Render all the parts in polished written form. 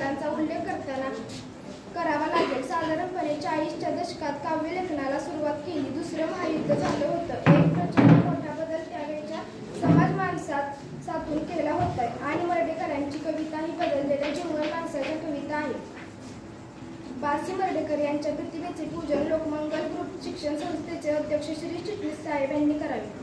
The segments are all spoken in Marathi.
कालांतरांचा उल्लेख करताना करावा लागेल. साधारणपणे 40च्या दशकात काव्यलेखनाला सुरुवात केली. दुसरं महायुद्ध झालं होतं. एक प्रचंड मोठा बदल त्यावेळच्या समाज माणसातून केला होता आणि मर्ढेकरांची कविता ही बदललेल्या जीवन माणसाच्या कविता आहे. बासी मर्ढेकर यांच्या प्रतिभेचे पूजन लोकमंगल ग्रुप शिक्षण संस्थेचे अध्यक्ष श्री चिटणीस साहेब यांनी करावे.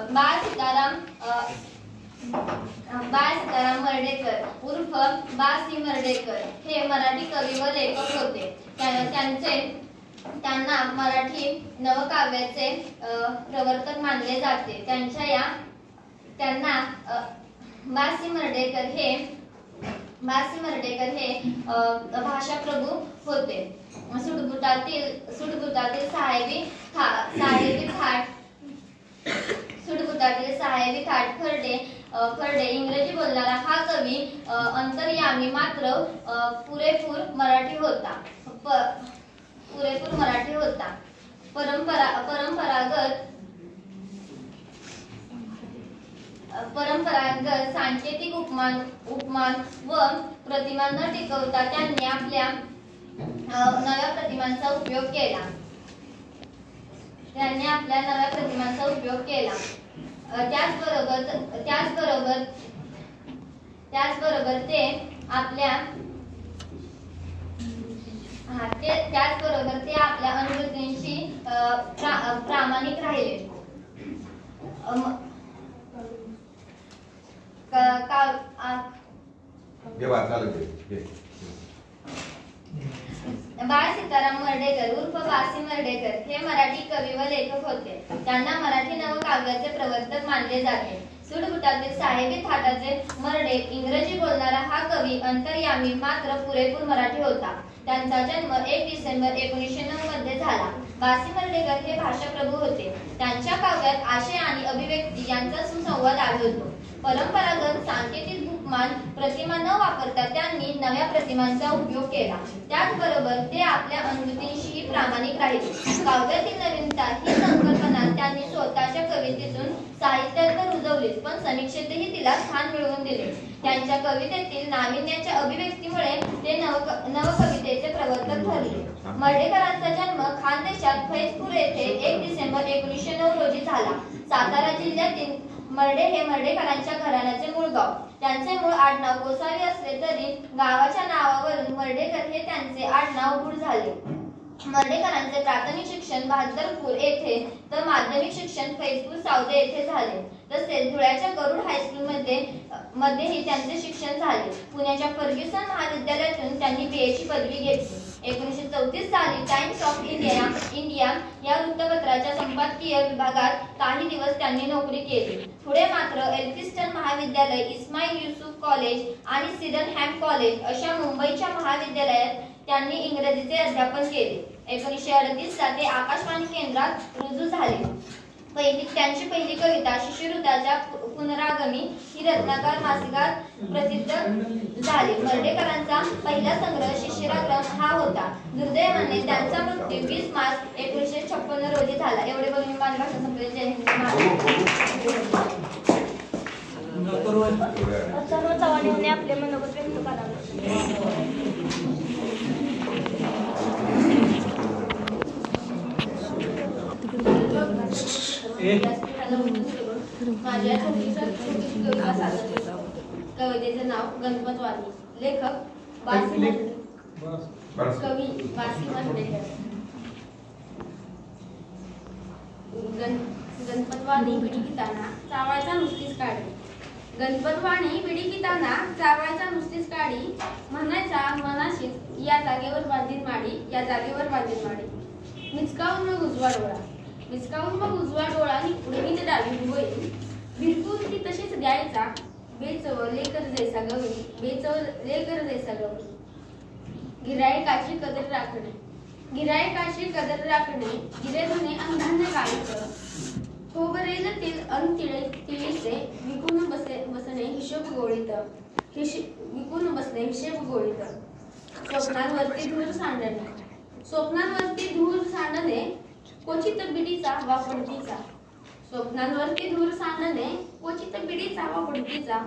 बाळ सीताराम मर्ढेकर उर्फ बा. सी. मर्ढेकर हे मराठी कवी व लेखक होते. त्यांना मराठी नवकाव्याचे प्रवर्तक मानले जाते. त्यांना बा. सी. मर्ढेकर हे भाषाप्रभू होते. सुटबुटातील सहाय्यवी थाट खर्डे इंग्रजी बोलणारा हा कवी अंतर्यामी मात्र पुरेपूर मराठी होता. परंपरागत सांकेतिक उपमान व प्रतिमा न टिकवता त्यांनी आपल्या नव्या प्रतिमांचा उपयोग केला. त्याचबरोबर ते आपल्या अनुभूतींशी प्रामाणिक राहिले. बाळ सीताराम मर्ढेकर उर्फ बा. सी. मर्ढेकर हे मराठी कवी व लेखक होते. त्यांना मराठी नवकाव्याचे प्रवर्तक मानले जाते. सुटबुटातील साहेबी थाटाचे मर्ढे इंग्रजी बोलणारा हा कवी अंतर्यामी मात्र पुरेपूर मराठी होता. त्यांचा जन्म 1 डिसेंबर 1909 मध्ये झाला. बा. सी. मर्ढेकर हे भाषाप्रभू होते. त्यांच्या काव्यात आशय आणि अभिव्यक्ती यांचा सुसंवाद आढळतो. परंपरागत सांकेतिक उपमान प्रतिमा न वापरता त्यांनी नव्या प्रतिमांचा उपयोग केला. त्याचबरोबर ते आपल्या अनुभूतींशी प्रामाणिक राहिले. काव्यातील नवीनता ही संकल्पना त्यांनी स्वतःच्या कवितेतून साहित्यात रुजवलीच, पण समीक्षेतही तिला स्थान मिळवून दिले. त्यांच्या कवितेतील नाविन्याच्या अभिव्यक्तीमुळे ते नवकवितेचे प्रवर्तक ठरले. मर्ढेकरांचा जन्म खानदेशात फैजपूर येथे 1 डिसेंबर 1909 रोजी झाला. सातारा जिल्ह्यातील मर्ढे हे मर्ढेकरांच्या घराण्याचे मूळ गाव. त्यांचे मूळ आडनाव गोसावी असले तरी गावाच्या नावावरून मर्ढेकर हे त्यांचे आडनाव रूढ झाले. मर्ढेकरांचे प्राथमिक शिक्षण बहादरपूर येथे तर माध्यमिक शिक्षण फैजपूर सावदे येथे झाले. तसेच धुळ्याच्या गरुड हायस्कूल मध्येही त्यांचे शिक्षण झाले. पुण्याच्या फर्ग्युसन महाविद्यालयातून त्यांनी बीएची पदवी घेतली. 1934 साली टाइम्स ऑफ इंडिया या वृत्तपत्राच्या संपादकीय विभागात काही दिवस त्यांनी नोकरी केली. पुढे मात्र एल्फिन्स्टन महाविद्यालय, इस्माईल युसूफ कॉलेज आणि सिडनहॅम कॉलेज अशा मुंबईच्या महाविद्यालयात त्यांनी इंग्रजीचे अध्यापन केले. 1938 ला ते आकाशवाणी केंद्रात रुजू झाले. त्यांची पहिली कविता शिशिरुताच्या पुनरागमी ही रत्नाकर मासिकात प्रसिद्ध झाली. मर्ढेकरांचा पहिला संग्रह शिशिराग्रह हा होता. दुर्दैवाने त्यांचा मृत्यू 20 मार्च 1956 रोजी झाला. एवढे बोलून मी माझी भाषण संपले. जय हिंद. सर्व चव्हाणींनी आपले मनोगत व्यक्त करावे. माझ्या कवितेचे नाव गणपतवाणी. लेखक कवी बा. सी. मर्ढेकर. गणपतवाणी बिडी किताना चावायचा नुसतीच काढी. गणपतवाणी बिडी किताना चावायचा नुसतीच काढी. म्हणायचा मनाशीच या जागेवर बांधीन माडी, या जागेवर बांधीन माडी. मिचकावून मग उजवा डोळा, मिचकावून मग उजवा डोळा नि उडवीत डावी डोळी. भिरकून ती तशीच द्यायचा बेचव लेकर जैसा गवळी, बेचव लेकर जैसा गवळी. गिरायकाची कदर राखणे, गिरायकाची कदर राखणे, गिरे धुणे अन धान्य गाळीचं, खोबरेल तेल अन तिळीचे, विकून बसणे हिशोब गोळीत, विकून बसणे हिशेब गोळीत. स्वप्नांवरती धूर सांडणे, स्वप्नांवरती धूर सांडणे, क्वचित बिडीचा वा पणतीचा. स्वप्नांवरती धूर सांडणे, क्वचित बिडीचा वा पणतीचा.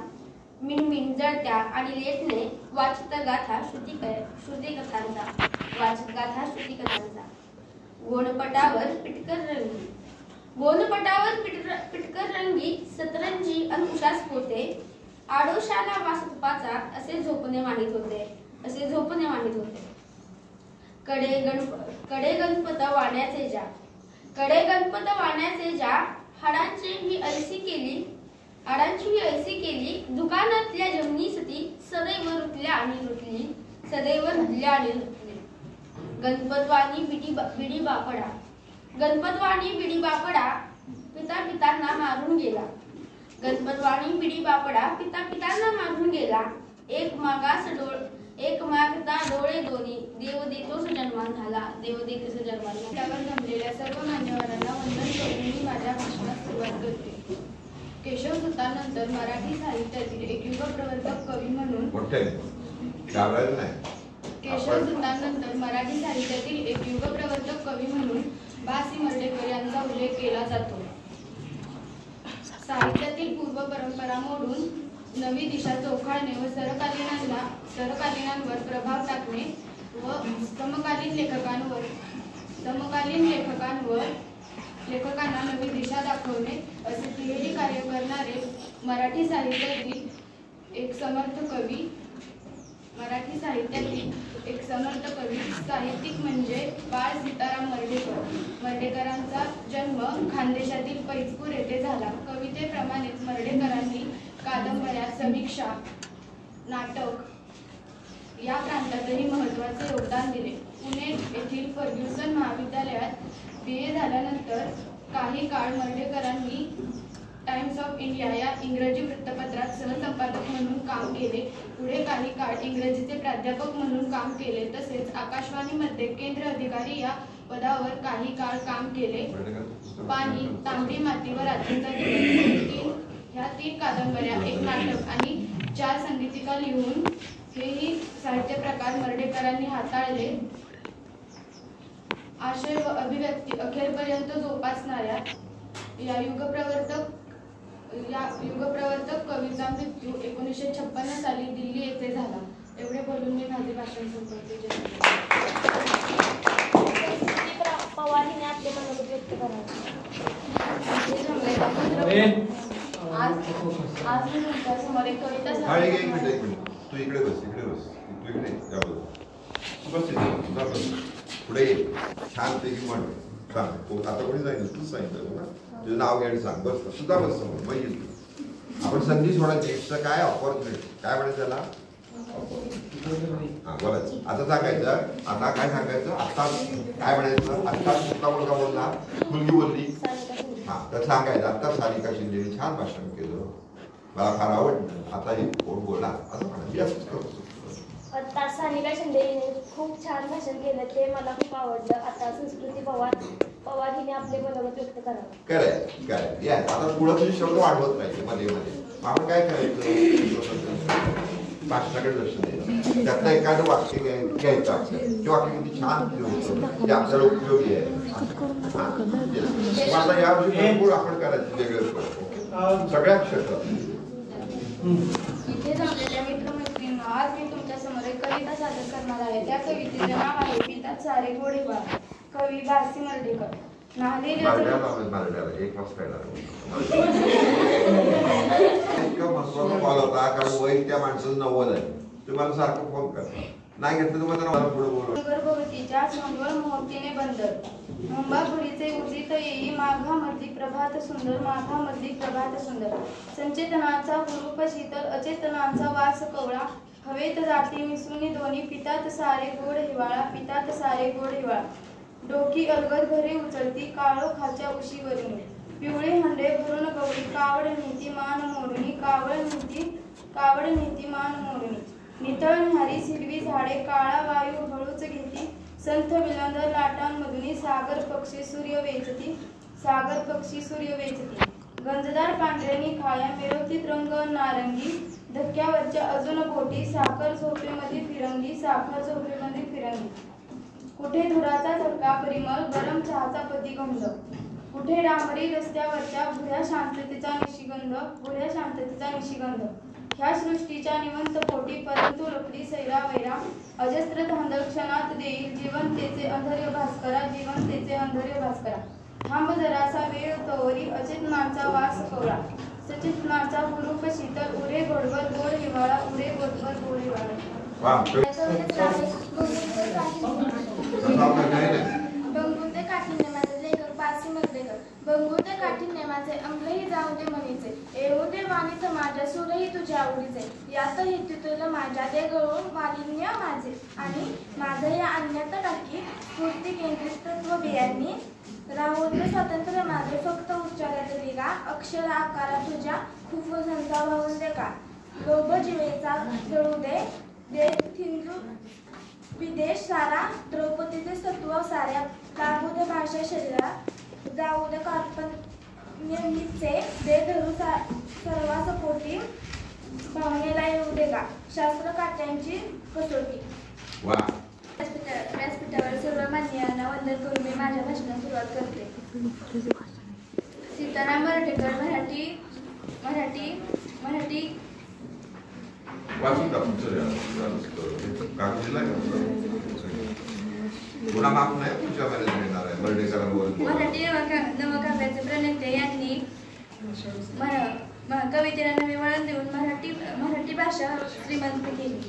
मिणमिण जळत्या आणि लेटणे, वाचित गाथा श्रुतिकथांचा, वाचित गाथा श्रुतिकथांचा. गोणपटावर पिटकर रंगी, गोणपटावर पिटकर रंगी, सतरंजी अन उषास पोते, आडोशाला वासुपाचा, असे झोपणे माहीत होते, असे झोपणे माहीत होते. कडे गणपत वाण्याचे ज्या, कडे गणपत वाण्याचे ज्या, हाडांची ही ऐसी केली, हाडांची ही ऐसी केली, दुकानातल्या जमनीसती, सदैव रुतल्या आणि रुतली, सदैव रुतल्या आणि रुतली. गणपतवाणी बिडी बापडा, गणपतवाणी बिडी बापडा, पिता पितांना मारून गेला. गणपतवाणी बिडी बापडा, पिता पितांना मारून गेला. एक मागता डोळे दोन्ही, देव देतोस जन्मान झाला, देव देतोस जन्मान झाला. त्यावर जमलेल्या सर्व मान्यवरांना वंदन करून मी माझ्या भाषणास सुरुवात करते. केशव सुतांनंतर मराठी साहित्यातील एक युगप्रवर्तक कवी म्हणून केशव सुतांनंतर मराठी साहित्यातील एक युगप्रवर्तक कवी म्हणून बा. सी. मर्ढेकर यांचा उल्लेख केला जातो. साहित्यातील पूर्व परंपरा मोडून नवी दिशा चोखाळणे व सरकालीनांवर प्रभाव टाकणे व समकालीन लेखकांना नवी दिशा दाखवणे असे तिहेरी कार्य करणारे मराठी साहित्यातील एक समर्थ कवी, साहित्यिक म्हणजे बाळ सीताराम मर्ढेकर. मर्ढेकरांचा जन्म खानदेशातील पैजपूर येथे झाला. कवितेप्रमाणेच मर्ढेकरांनी कादंबऱ्या, समीक्षा, नाटक या प्रांतातही महत्त्वाचे योगदान दिले. पुणे येथील फर्ग्युसन महाविद्यालयात BA झाल्यानंतर काही काळ मर्ढेकरांनी टाइम्स ऑफ इंडिया या इंग्रजी वृत्तपत्रात सहसंपादक म्हणून काम केले. पुढे काही काळ इंग्रजीचे प्राध्यापक म्हणून काम केले. तसेच आकाशवाणीमध्ये केंद्र अधिकारी या पदावर काही काळ काम केले. पाणी, तांबडी माती व रात्रीचा दिवस ह्या 3 कादंबऱ्या, एक नाटक आणि 4 संगीतिका लिहून हेही साहित्य प्रकार मर्ढेकरांनी हाताळले. आशय व अभिव्यक्ती अखेरपर्यंत जोपासणाऱ्या या युगप्रवर्तक कवीचा मृत्यू 1956 साली दिल्ली येथे झाला. एवढे बोलून मी माझे भाषण संपवते. पवारीने आपले मनोगत व्यक्त करावे. आज मी तुमच्यासमोर एक कविता तू इकडे बस, पुढे छान पैकी म्हण सांग. आता कोणी सांगितलं? तूच सांगितलं ना. तुझं नाव घ्यायला सांग. बस सुद्धा बस समोर मग येईल. आपण संधी सोडायची. एक्स्ट्रा काय ऑपॉर्च्युनिटी काय म्हणायचं त्याला? हा बोलायचं. आता सांगायचं. आता काय सांगायचं? आता काय म्हणायचं? आता कुठला मुलगा बोलला, मुलगी बोलली, हा तर सांगायचं आता सारिका शिंदेने छान भाषण केलं, मला फार आवडलं, आता हे कोण बोला असं म्हणायचं. असंच करतो. आता सानिका शिंदेने खूप छान भाषण केलं, ते मला खूप आवडलं. आता संस्कृती पवार हिने आपले मनोगत व्यक्त करावं. करेक्ट या. आता पुढं तुझे शब्द वाढवत पाहिजे मध्ये आपण काय करायचं? भाषणाकडे लक्ष द्यायचं. त्यातलं एखादं वाक्य घ्यायचं आपलं. ते वाक्य किती छान होतं, ते आपल्याला उपयोगी आहे. आता या भरपूर आपण करायचं वेगळं सगळ्या क्षेत्रात. इथे जमलेल्या मित्रमैत्रिणींना आज मी तुमच्या समोर एक कविता सादर करणार आहे. त्या कवितेचे नाव आहे पितात सारे गोडे बाळ. कवी बा. सी. मर्ढेकर. एक वाजता इतकं महत्वाचा कॉल होता कारण वय त्या माणसाचं 90 आहे. तुम्हाला सारखं फोन करता नाही घेतलं तुम्हाला मला पुढे बोलवा. गर्भवतीच्या मंगळ मुहूर्तीने बंदर मुंबापुरीचे उदित येई माघामधली प्रभात सुंदर, माघामधली प्रभात सुंदर. संचेतनाचा हुरूप शीतल, अचेतनाचा वास कवळा. हवेत जाती मिसळून दोन्ही, पितात सारे गोड हिवाळा, पितात सारे गोड हिवाळा. डोकी अलगद घरे उचलती, काळोखाच्या उशीवरून. पिवळे हंडे भरून गवळी, कावड नीती मान मोडणी, कावड नीती मान मोडणी. नितळ न्यारी हिरवी झाडे, काळा वायू हळूच घेती. संथ विलंद लाटांमधून सागर पक्षी सूर्य वेचती, सागर पक्षी सूर्य वेचती. गंजदार पांढऱ्यानी खाया मिरवतीत रंग नारंगी, धक्क्यावरच्या अजून बोटी साखर झोपेमध्ये फिरंगी, साखर झोपेमध्ये फिरंगी. कुठे धुराचा झटका परिमळ, गरम चहाचा पतिगंध. कुठे डांबरी रस्त्यावरच्या भुऱ्या शांततेचा निशिगंध, भुऱ्या शांततेचा निशिगंध. ह्या सृष्टीच्या निवंत पोटी परंतु रखडी सैरा वैरा, अजस्त्र धांदळ क्षणात देईल जीवनतेचे अंधर्य भास्करा, जीवनतेचे अंधर्य भास्करा. थांब जरासा वेळ तोवरी, अचेतनाचा वास कवरा, सचेतनाचा हुरूप शीतल, उरे गोडवर गोड हिवाळा, उरे गोडवर गोड हिवाळा. बंगुते काठीने माझे लेखक बासी मर्डेकर. बंगुते काठीने माझे अंगही जाऊ दे मनीचे, येऊ दे वाणीत माझ्या सूरही तुझ्या आवडीचे. यात हितुल माझ्या दे गळून मालिन्य माझे, आणि माझं या अन्यात टाकी स्फूर्ती केंद्रित तत्व बियांनी. राहू दे स्वातंत्र्य माझे फक्त उच्चारात लिगा, अक्षर आकारा तुझ्या खूप संचा वाहून दे का. लोभ जीवेचा जळू दे, दे थिंजू विदेश सारा, द्रौपदीचे सत्व साऱ्या. लागू दे भाषा शरीरा, जाऊ दे कार्पण्यचे, दे धरू सर्वास पोटी, भावनेला येऊ दे का शास्त्र काट्यांची कसोटी. व्यासपीठावर सर्व मान्यांना वंदन करून मी माझ्या भाषणाला सुरुवात करते. सीताराम मर्ढेकर. मराठी वाचून मराठी नवकाव्याचे प्रणेते यांनी कवितेला नवे वळण देऊन मराठी भाषा श्रीमंत केली.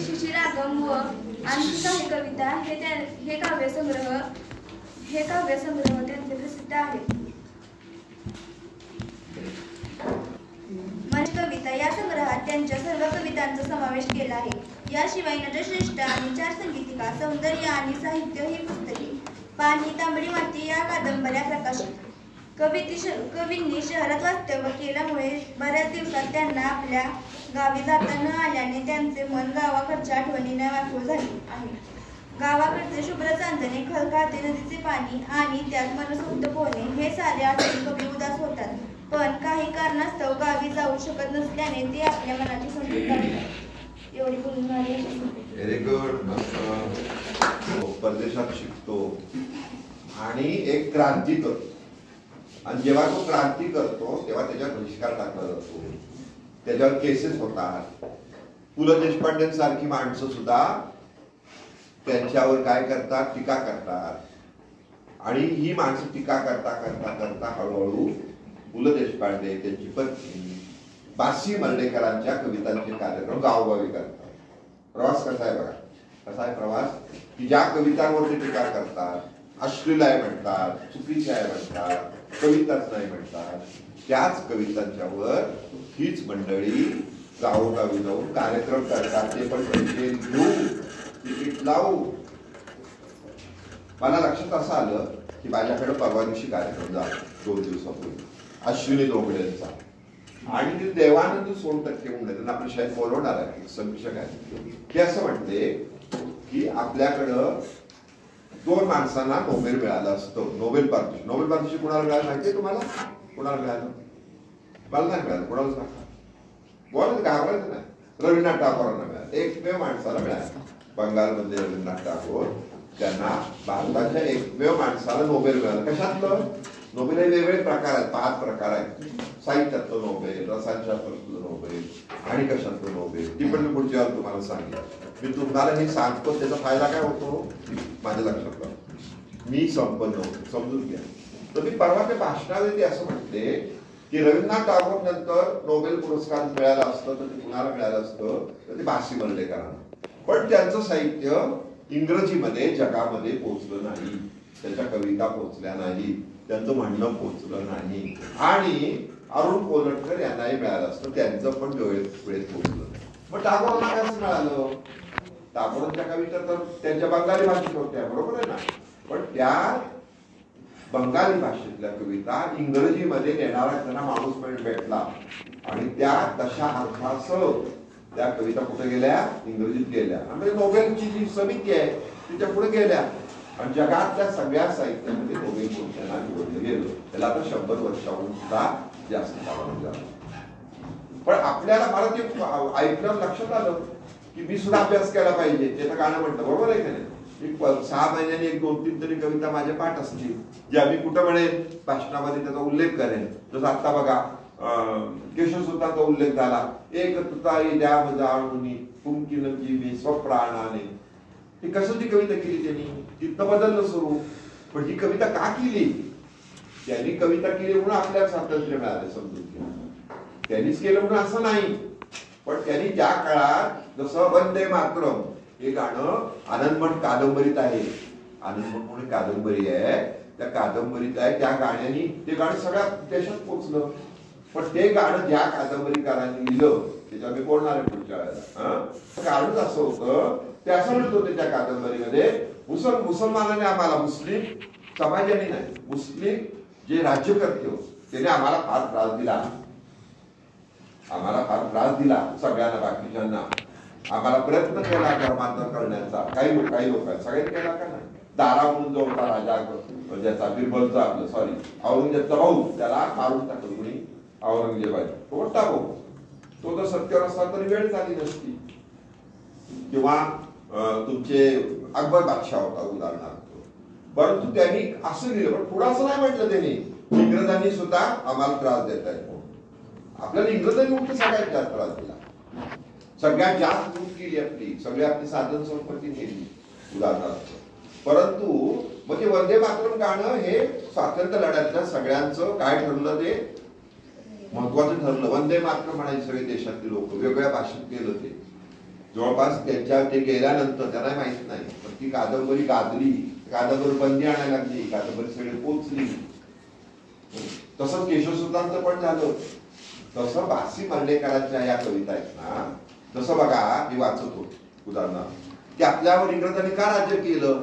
शिशिरागम व आणखी काही कविता हे काव्यसंग्रह त्यांचे प्रसिद्ध आहेत. कविता या संग्रहात त्यांच्या सर्व कवितांचा समावेश केला आहे. याशिवाय नटश्रेष्ठ आणि चार संगीतिका, सौंदर्य आणि साहित्य ही पुस्तके, पाणी तांबडी माती या कादंबऱ्या प्रकाशित. कवींनी शहरात वास्तव्य केल्यामुळे बऱ्याच दिवसात त्यांना आपल्या गावी जाता न आल्याने त्यांचे मन गावाकडच्या आठवणीने व्याकुळ झाले आहे. गावाकडचे शुभ्र चांदणे, खळखळते नदीचे पाणी आणि त्यात मनसुक्त पोहणे हे सारे आठवणी कवी उदास होतात. पण काही कारणास्तव गावी जाऊ शकत नसल्याने ते आपल्या मनाची समजूत काढतात. एवढी बोलून व्हेरी गुड. परदेशात शिकतो आणि एक क्रांती करतो, आणि जेव्हा तो क्रांती करतो तेव्हा त्याच्यावर बहिष्कार टाकला जातो, त्याच्यावर केसेस होतात. पु ल देशपांडेंसारखी माणसं सुद्धा त्यांच्यावर काय करतात, टीका करतात. आणि ही माणसं टीका करता करता करता हळूहळू पु ल देशपांडे, त्यांची पत्नी बासी मर्ढेकरांच्या कवितांचे कार्यक्रम गावोगावी करतात. प्रवास कसा आहे बघा, कसा आहे प्रवास, की ज्या कवितांवरती टीका करतात, अश्लील आहे म्हणतात, चुकीचे आहे म्हणतात, कविताच नाही म्हणतात, त्याच कवितांच्यावर हीच मंडळी गावोगावी जाऊन कार्यक्रम करतात. ते पण पैसे घेऊ, तिकीट लावू. मला लक्षात असं आलं की माझ्याकडे परवा दिवशी कार्यक्रम झाला 2 दिवसापूर्वी अश्विनी दोघड्यांचा, आणि ते देवानंद सोनटक्के म्हणून त्यांना आपल्या शाळेत बोलवणार आहे, एक समीक्षक आहे. ते असं म्हणते की आपल्याकडं 2 माणसांना नोबेल मिळालं असतं. नोबेल पारितोषिक कुणाला मिळालं माहितीये तुम्हाला? कुणाला मिळालं? मला नाही मिळालं. कुणाला सांगा, बोलायचं घाबरायचं नाही. रवींद्रनाथ टागोरांना मिळालं, एकमेव माणसाला मिळालं. बंगालमध्ये रवींद्रनाथ टागोर, त्यांना भारताच्या एकमेव माणसाला नोबेल मिळालं. कशातलं नोबेल? हे वेगवेगळे प्रकार आहेत, 5 प्रकार आहेत. साहित्यातलं नोबेल, रसायनशास्त्रातलं नोबेल, आणि कशातलं नोबेल, ती पण मी पुढच्या वेळेला तुम्हाला सांगेन. मी तुम्हाला हे सांगतो, त्याचा फायदा काय होतो माझ्या लक्षात आलं, मी संपन्न होतो, समजून घ्या. तर मी परवा त्या भाषणामध्ये असं म्हणते की रवींद्रनाथ टागोर नंतर नोबेल पुरस्कार मिळाला असतं तर ते कुणाला मिळालं असतं, तर ते बासी मर्ढेकरांना. पण त्यांचं साहित्य इंग्रजीमध्ये जगामध्ये पोहोचलं नाही, त्याच्या कविता पोहोचल्या नाही, त्यांचं म्हणणं पोहोचलं नाही. आणि अरुण कोलटकर यांनाही मिळालं असतं, त्यांचं पण वेळेत पोहोचलं. मग टागोरांना कसं मिळालं? टागोरांच्या कविता तर त्यांच्या बंगाली भाषेत होत्या, बरोबर आहे ना, पण त्या बंगाली भाषेतल्या कविता इंग्रजीमध्ये नेणारा त्यांना माणूस भेटला, आणि त्या तशा अर्थासह त्या कविता कुठे गेल्या? इंग्रजीत गेल्या. म्हणजे नोबेलची जी समिती आहे तिच्या पुढे गेल्या आणि जगातल्या सगळ्या साहित्यामध्ये नोबेल त्यांना निवडलं गेलं. त्याला आता 100 वर्षाहून सुद्धा जास्त कालावधी झाला. पण आपल्याला मला ते ऐकलं लक्षात आलं की मी सुद्धा अभ्यास केला पाहिजे. त्याचं गाणं म्हणतं बरोबर आहे का नाही? 6 महिन्यांनी 1-2-3 तरी कविता माझ्या पाठ असतील जे आम्ही कुठं म्हणेन भाषणामध्ये त्याचा उल्लेख करेन. जसं आता बघा केशवसुतांचा उल्लेख झाला. एक तुताई द्या जाणूनी कुंकिन जीवी स्वप्राणाने. ही कशाची कविता केली त्यांनी? तिथं बदललं स्वरूप. पण ही कविता का केली? त्यांनी कविता केली म्हणून आपल्याला स्वातंत्र्य मिळालं समजून घ्या. त्यांनीच केलं म्हणून असं नाही. पण त्यांनी ज्या काळात जसं वंदे मातरम हे गाणं आनंदमठ कादंबरीत आहे. आनंदमठ म्हणून कादंबरी आहे. त्या कादंबरीत आहे. त्या गाण्याने ते गाणं सगळ्या देशात पोचलं. पण ते गाणं ज्या कादंबरीकारांनी लिहिलं त्याच्यावर मी बोलणार आहे पुढच्या वेळेला. कारणच असं होतं ते असं म्हणत होते त्या कादंबरीमध्ये मुसलमानाने आम्हाला मुस्लिम समाजाने नाही मुस्लिम जे राज्यकर्ते होते त्याने आम्हाला फार त्रास दिला. आम्हाला फार त्रास दिला सगळ्यांना बाकीच्यांना. आम्हाला प्रयत्न केला धर्मांतर करण्याचा. काही लोक सगळ्यांनी केला का नाही? दारा म्हणून जो होता राजा ज्याचा बिरबलचा आपलं सॉरी औरंगजेबचा भाऊ त्याला मारून टाकलं कुणी औरंगजेबाने. तो मोठा भाऊ. तो जर सत्यावर असला तरी वेळ झाली नसती. किंवा तुमचे अकबर बादशाह होता उदाहरणार्थ. परंतु त्यांनी असं लिहिलं. पण पुढं असं नाही म्हटलं त्यांनी इंग्रजांनी सुद्धा आम्हाला त्रास देत आहेत. आपल्याला इंग्रजांनी उलट सगळ्यात जास्त त्रास दिला. सगळ्यात जास्त लूट केली आपली. सगळी आपली साधन संपत्ती नेली उदाहरणार्थ. परंतु मग ते वंदे मातरम गाणं हे स्वातंत्र्य लढ्यातल्या सगळ्यांचं काय ठरलं? ते महत्वाचं ठरलं. वंदे मातरम म्हणायचे सगळे देशातले लोक वेगवेगळ्या भाषेत केलं. ते जवळपास त्यांच्या ते गेल्यानंतर त्यांना माहित नाही पण ती कादंबरी गाजली. कादंबरी बंदी आणायला लागली. कादंबरी सगळी पोचली. तसंच केशवसुतांचं पण झालं. तसं बासी मांडेकरांच्या या कविता आहेत ना. जसं बघा मी वाचत होतो उदाहरणार्थ की आपल्यावर इंग्रजांनी का राज्य केलं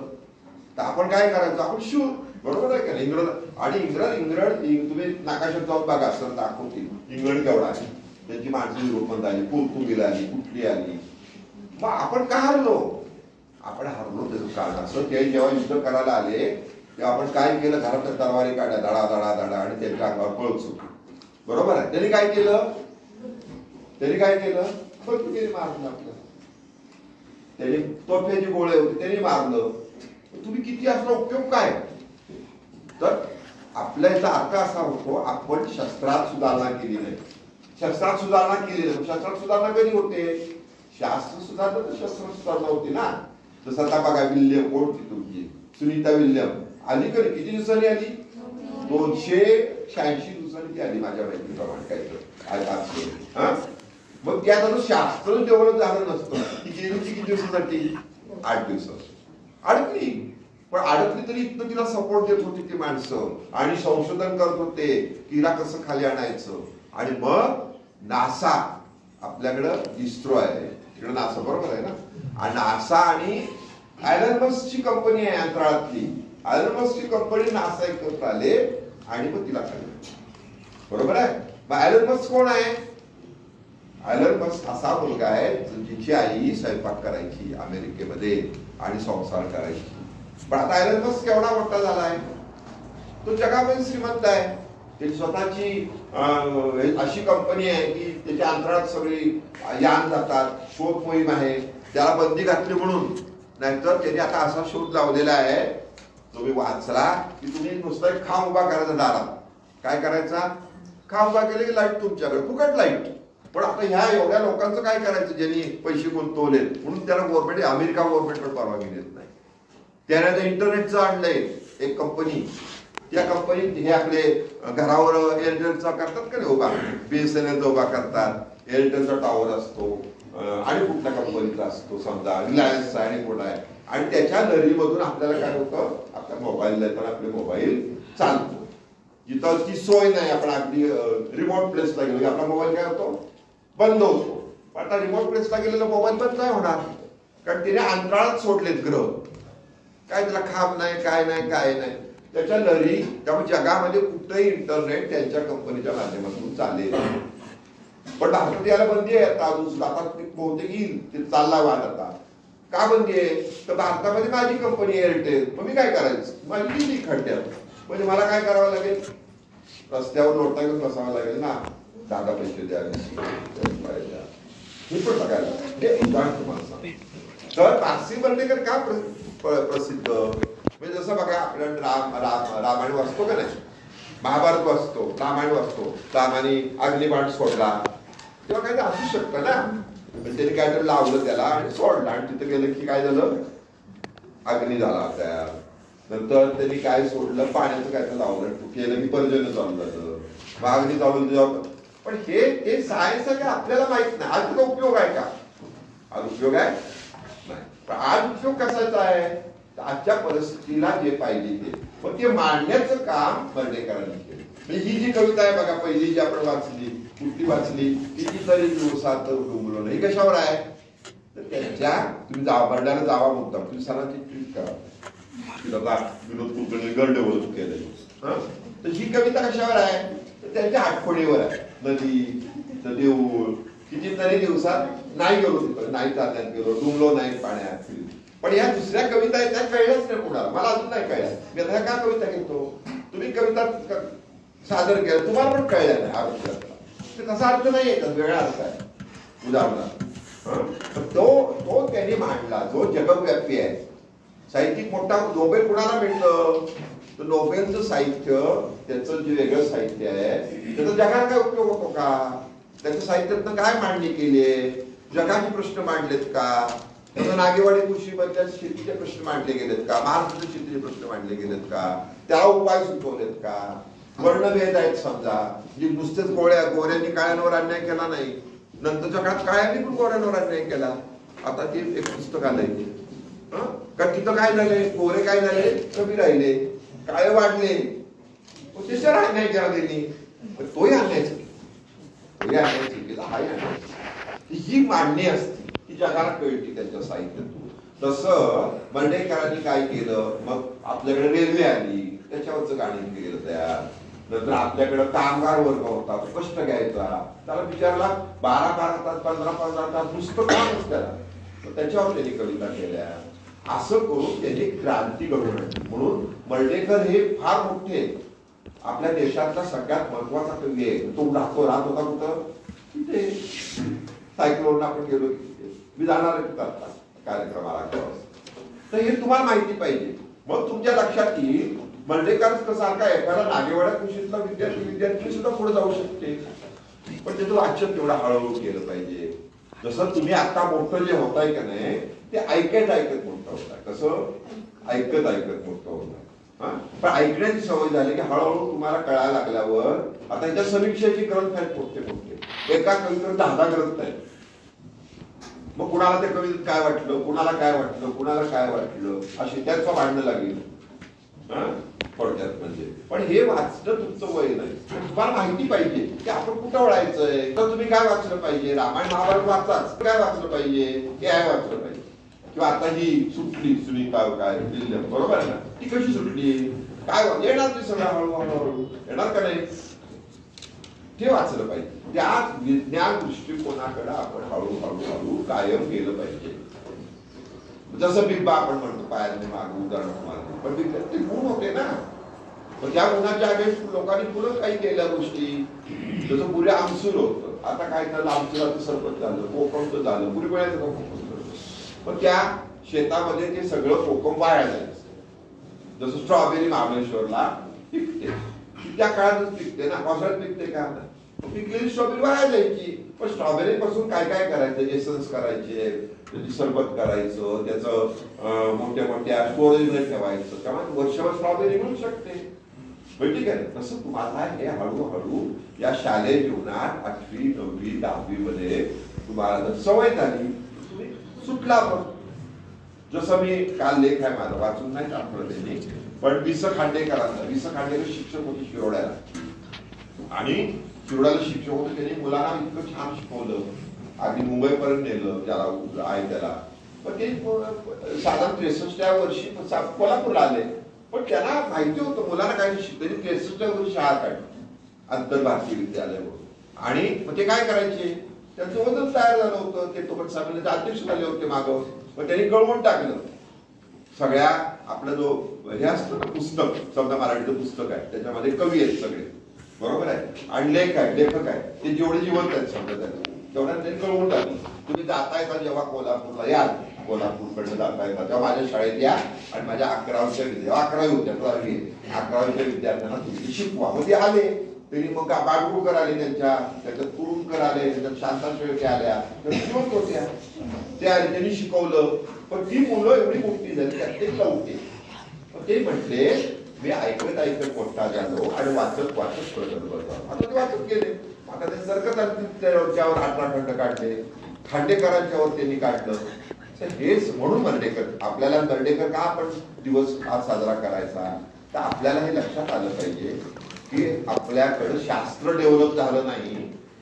तर आपण काय करायचं? आपण शूर. बरोबर आहे का? इंग्रज तुम्ही नाकाशात जाऊन बघा सर दाखवतील इंग्लंड केवढा आहे. त्यांची माणसं युरोपमध्ये आली पोर्तुगीज आली कुठली आली. मग आपण का हरलो? आपण हरलो त्याचं कारण असं ते जेव्हा युद्ध करायला आले तेव्हा आपण काय केलं? घरात तलवारी काढल्या धडा धडा धडा आणि त्यांच्या अंगावर पळत सुटलो. बरोबर आहे. त्यांनी काय केलं? पोर्तुगीज मारलं आपलं. त्यांनी तोफेची गोळे होते त्यांनी मारलं. तुम्ही किती असला उपयोग काय? तर आपल्या याचा अर्थ असा होतो आपण शस्त्रात सुधारणा केली नाही. शस्त्रात सुधारणा केली नाही. शस्त्रात सुधारणा कधी होते? शास्त्र सुधारणा तर शस्त्र सुधारणा होती ना. जसं आता बघा विल्यम कोणती तुमची सुनीता विल्यम आली कधी किती दिवसांनी आली? 286 दिवसांनी ती आली माझ्या माहितीप्रमाणे काय. मग त्यात आता शास्त्र डेव्हलप झालं नसतं. ती गेली किती दिवसासाठी? 8 दिवसासाठी अडकली. पण अडकली तरी इथनं तिला सपोर्ट देत होती ती माणसं आणि संशोधन करत होते तिला कसं खाली आणायचं. आणि मग नासा आपल्याकडं इस्रो आहे तिकडे नासा बरोबर आहे ना. आणि नासा आणि ॲलन मस्कची कंपनी आहे अंतराळातली. ॲलन मस्कची कंपनी नासा एकत्र आले आणि मग तिला खाली. बरोबर आहे. मग ॲलन मस्क कोण आहे? ॲलन मस्क असा मुलगा आहे जिची आई स्वयंपाक करायची अमेरिकेमध्ये आणि संसार करायची. पण आता ॲलन मस्क केवढा मोठा झालाय? तो जगामध्ये श्रीमंत आहे. त्याची स्वतःची अशी कंपनी आहे की त्याच्या अंतराळात सगळी यान जातात. शोध मोहीम आहे. त्याला बंदी घातली म्हणून. नाहीतर त्यांनी आता असा शोध लावलेला आहे तुम्ही वाचला की तुम्ही नुसता एक खांब उभा करायचा दारात. काय करायचा? खांब उभा केले की लाईट तुमच्याकडे फुकट लाईट. पण आता ह्या एवढ्या लोकांचं काय करायचं ज्यांनी पैसे गुंतवले म्हणून त्याला गव्हर्नमेंट अमेरिका गव्हर्नमेंटकडे परवानगी देत नाही. त्याने आता इंटरनेटचं आणलंय एक कंपनी. त्या कंपनीत हे आपले घरावर एअरटेलचा करतात का नाही उभा BSNL उभा करतात. एअरटेलचा टॉवर असतो आणि कुठल्या कंपनीचा असतो समजा रिलायन्सचा आणि कोण आहे. आणि त्याच्या लहरीमधून आपल्याला काय होतं आपल्या मोबाईलला तर आपले मोबाईल चालतो. जिथं ती सोय नाही आपण अगदी रिमोट प्लेसला गेलो की आपला मोबाईल काय होतो बंद होतो. पण आता रिमोट प्लेसला गेलेला मोबाईल बंद नाही होणार कारण तिने अंतराळात सोडलेत ग्रह. काय त्याला खांब नाही काय नाही त्याच्या लहरी. त्यामुळे जगामध्ये कुठेही इंटरनेट त्यांच्या कंपनीच्या माध्यमातून चालेल. पण भारतात याला बंदी आहे आता अजून. आता बहुतेक येईल, ते चालला वाद आता. का बंदी आहे? तर भारतामध्ये माझी कंपनी एअरटेल, मग मी काय करायचं? माझी गेली खड्ड्यात, म्हणजे मला काय करावं लागेल? रस्त्यावर लोटा घेऊन बसावं लागेल ना, दादा पैसे द्यावे. हे पण बघायला हे उदाहरण तुम्हाला सांग. तर पारसी वर्णेकर का प्रसिद्ध? म्हणजे जसं बघा आपल्या रामायण वाचतो का नाही, महाभारत वाचतो, रामायण वाचतो, रामाने अग्निबाण सोडला तेव्हा काही असू शकतं ना, त्याने काहीतरी लावलं त्याला आणि सोडला आणि तिथे गेलं की काय झालं, अग्नी झाला त्या. नंतर त्यांनी काय सोडलं, पाण्याचं काहीतरी लावलं केलं की पर्जन्य चालू झालं, अग्नी चालू जेव्हा. पण हे सायन्स आहे का आपल्याला माहित नाही. आज त्याचा उपयोग आहे का? आज उपयोग आहे नाही. पण आज उपयोग कशाचा आहे? आजच्या परिस्थितीला जे पाहिजे ते, पण ते मांडण्याचं काम वर्णेकरांनी केलं. म्हणजे ही जी कविता आहे बघा, पहिली जी आपण वाचली, कुठली वाचली, कितीतरी दिवसात डुंबलो नाही, कशावर आहे? तर त्यांच्या तुम्ही वर्णाला जावा मुद्दाम, तुम्ही सरांची ट्रीट करा, विनोद कुलकर्णी गर्डवरून केलं. तर ही कविता कशावर आहे? तर त्यांच्या आठवणीवर आहे. नदी, देऊळ, कितीतरी दिवसात नाही गेलो तिथं, नाही चालण्यात गेलो, डुंबलो नाही पाण्यात. पण या दुसऱ्या कविता आहेत त्या कळल्याच नाही कुणाला, मला अजून नाही कळल्या. मी आता का कविता घेतो, तुम्ही कविता सादर केलं, तुम्हाला पण कळल्या नाही अर्थ. तसा अर्थ नाही येतात, वेगळा अर्थ आहे. उदाहरणार्थ तो त्यांनी मांडला जो जगव्यापी आहे. साहित्यिक मोठा नोबेल कुणाला भेटलं? तर नोबेलचं साहित्य, त्याचं जे वेगळं साहित्य आहे त्याचा जगाला काय उपयोग होतो का? त्याच्या साहित्यातनं काय मांडणी केलीये? जगाचे प्रश्न मांडलेत का? त्याचं नागेवाडी कृषीबद्दल शेतीचे प्रश्न मांडले गेलेत का? महाराष्ट्राचे शेतीचे प्रश्न मांडले गेलेत का? त्याला उपाय सुचवलेत का? वर्णभेद आहेत समजा, जी नुसतेच गोऱ्यांनी काळ्यांवर अन्याय केला नाही, नंतरच्या काळात काळ्यांनी पण गोऱ्यांवर अन्याय केला. आता ते एक पुस्तक आलंय का, तिथं काय झालंय, गोरे काय झाले, कमी राहिले, काळे वाढले, त्याच्यावर अन्याय केला त्यांनी. तोही अन्याय चुकीला, हाही अन्याय. ही मांडणी असते ती जगाला कळती त्यांच्या साहित्यातून. तसं वर्णेकरांनी काय केलं, मग आपल्याकडे रेल्वे आली, त्याच्यावरचं गाणं केलं तयार. नंतर आपल्याकडे कामगार वर्ग होता, कष्ट घ्यायचा, त्याला बिचाराला 12-12 तास 15-15 तास नुसतं कामच त्याला, त्याच्यावर त्यांनी कविता केल्या. असं करून त्यांनी क्रांती घडवून आणली. म्हणून वर्णेकर हे फार मोठे, आपल्या देशातला सगळ्यात महत्वाचा कवी आहे. तो राहत होता कुठं, तिथे सायक्लोन आपण गेलो, मी जाणार कार्यक्रमाला. तर हे तुम्हाला माहिती पाहिजे. मग तुमच्या लक्षात येईल वर्णेकर सारखा एखादा नागेवाड्या कृषीतला विद्यार्थी सुद्धा पुढे जाऊ शकते. पण त्याचं वाचन तेवढं हळूहळू केलं पाहिजे. जसं तुम्ही आता मोठं जे होताय का नाही, ते ऐकत मोठं होत आहे. कसं ऐकत मोठं होत आहे. पण ऐकण्याची सवय झाली की हळूहळू तुम्हाला कळायला लागल्यावर आता याच्या समीक्षेची ग्रंथ आहेत मोठे. एका कवितेवर 10 ग्रंथ आहेत. मग कुणाला त्या कवितेत काय वाटलं, कुणाला काय वाटलं, कुणाला काय वाटलं, अशी त्याचं भांडणं लागेल थोडक्यात. म्हणजे पण हे वाचणं तुमचं वय नाही. तुम्हाला माहिती पाहिजे की आपण कुठं वळायचंय. तर तुम्ही काय वाचलं पाहिजे, रामायण महाभारत वाचाच, काय वाचलं पाहिजे, काय वाचलं पाहिजे. किंवा आता ही सुटली सुनीता काय बरोबर ना, ती कशी सुटली, काय येणार ते सगळं हळूहळू येणार का नाही, ते वाचलं पाहिजे. त्या विज्ञान दृष्टिकोनाकडे आपण हळूहळू कायम गेलं पाहिजे. जसं बिंबा आपण म्हणतो, पायाने मागू उदाहरण मागू, पण ते गुण होते ना. पण त्या गुणाच्या अगेन्स्ट लोकांनी पुढे काही केल्या गोष्टी. जसं पुढे आमसूर होतं, आता काय झालं, आमसुराचं सरपंच झालं, कोकमचं झालं, पुढे वेळाचं कोकम. पण त्या शेतामध्ये ते सगळं कोकम वाया जायचं. जसं स्ट्रॉबेरी महाबळेश्वरला पिकते, त्या काळातच पिकते ना, पावसाळ्यात पिकते का? पिकलेली स्ट्रॉबेरी वाया जायची. पण स्ट्रॉबेरी पासून काय काय करायचं, एसन्स करायचे, त्याची सरबत करायचं, त्याचं मोठ्या स्टोरेजला ठेवायचं, त्यामुळे वर्षभर स्ट्रॉबेरी मिळू शकते. ठीक आहे. तसं तुम्हाला हे हळूहळू या शालेय जीवनात 8वी 9वी 10वी मध्ये तुम्हाला जर सवय झाली, तुम्ही सुटला. पण जसं मी काल लेख आहे माझा, वाचून नाही टाकलं त्यांनी, पण वि.स. खांडेकर शिक्षक होते शिरोड्याला, आणि शिरोड्याला शिक्षक होते. त्यांनी मुलांना इतकं छान शिकवलं, आधी मुंबईपर्यंत नेलं त्याला आहे त्याला. पण ते साधारण 63व्या वर्षी कोल्हापूरला आले. पण त्यांना माहिती होतं मुलांना काही शिकले. 63व्या वर्षी शाळा काढली, आंतरभारतीय विद्यालय म्हणून, आणि मग ते काय करायचे, त्यांचं वजन तयार झालं होतं. ते तोपर्यंत संमेलनाचे अध्यक्ष झाले होते मागं, मग त्यांनी कळवून टाकलं. सगळ्या आपलं जो हे असतं ना पुस्तक, समजा मराठीचं पुस्तक आहे, त्याच्यामध्ये कवी आहेत सगळे, बरोबर आहे, आणि लेखक आहे, ते जेवढे जिवंत आहेत समजा तेवढ्या त्यांनी कळवून टाकलं. तुम्ही जाता येता जेव्हा कोल्हापूरला याल, कोल्हापूरकडनं जाता येता तेव्हा माझ्या शाळेत या आणि माझ्या 11वी विद्यार्थ्यांना तुम्ही शिकवा. मग ते आले, त्यांनी मग बागडूकर आले, त्याच्यात कुरुंकर आले, त्याच्यात शांता शेळके आल्या, जिवंत होत्या, ते आले, त्यांनी शिकवलं. पण ती मुलं एवढी मोठी झाली त्यात ते लवते. ते म्हटले मी ऐकत मोठा झालो आणि वाचत प्रगत बसलो. आता ते वाचत गेले. आता ते सरकतांच्यावर 18 खंड काढले, खांडेकरांच्यावर त्यांनी काढलं. हेच म्हणून आपल्याला मर्ढेकर का आपण दिवस आज साजरा करायचा, तर आपल्याला हे लक्षात आलं पाहिजे की आपल्याकडे शास्त्र डेव्हलप झालं नाही.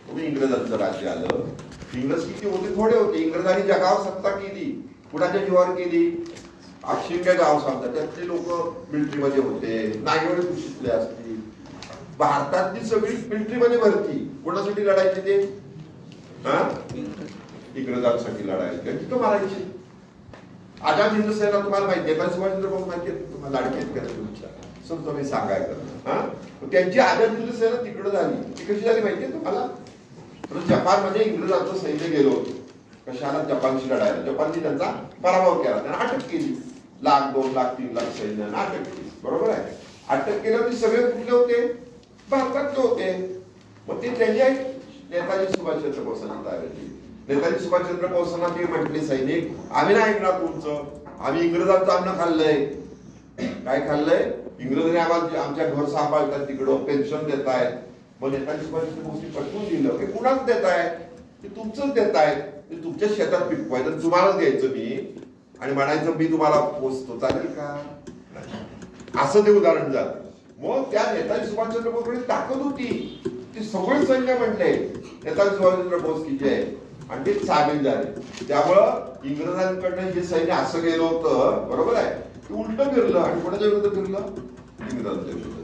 तुम्ही इंग्रजांचं राज्य आलं, इंग्रज किती होते, थोडे होते. इंग्रजांनी जगावर सत्ता केली, कुणाच्या जीवावर केली, अक्षिंग्य गाव सांगतात, त्यातले लोक मिलिटरीमध्ये होते, नागेवाडी कृषीतले असतील. भारतातली सगळी मिलिटरीमध्ये भरती कोणासाठी लढायची, ते इंग्रजांसाठी लढायचे, तिथं मारायचे. आझाद हिंद सेना तुम्हाला माहिती आहे, सुभाषचंद्र बोस माहिती आहे तुम्हाला, लाडके तुमच्या समजा मी सांगायचं. त्यांची आझाद हिंद सेना तिकडं झाली. ती कशी झाली माहितीये तुम्हाला, जपानमध्ये इंग्रजांचं सैन्य गेलो होतं कशाला, जपानशी लढायला. जपानने त्यांचा पराभव केला, त्यांना अटक केली. 1,00,000, 2,00,000, 3,00,000 सैन्यानं अटक केली, बरोबर आहे. अटक केल्यावर ते सगळे कुठले होते, भारतातले होते. मग ते त्यांच्या नेताजी सुभाषचंद्र बोसांची ताब्यात. नेताजी सुभाषचंद्र बोसांना ते म्हटले, सैनिक आम्ही नाही ऐकणार तुमचं, आम्ही इंग्रजांचं अन्न खाल्लंय. काय खाल्लंय, इंग्रजांनी आम्हाला आमच्या घर सांभाळतात, तिकडं पेन्शन देत आहेत. मग नेताजी सुभाषचंद्र बोसनी पटवून दिलं की कुणाच देत आहे, ते तुमचंच देत आहेत, ते तुमच्या शेतात पिकवायचं, तुम्हालाच द्यायचं मी, आणि म्हणायचं मी तुम्हाला पोचतो, चालेल का, असं ते उदाहरण झालं. मग त्या नेताजी सुभाषचंद्र बोसकडे ताकद होती, ते सगळे सैन्य म्हटले नेताजी सुभाषचंद्र बोस की जय, आणि ते सामील झाले. त्यामुळं इंग्रजांकडनं जे सैन्य असं गेलं होतं, बरोबर आहे, ते उलट फिरलं आणि कोणाच्या विरुद्ध फिरलं, इंग्रजांच्या विरुद्ध.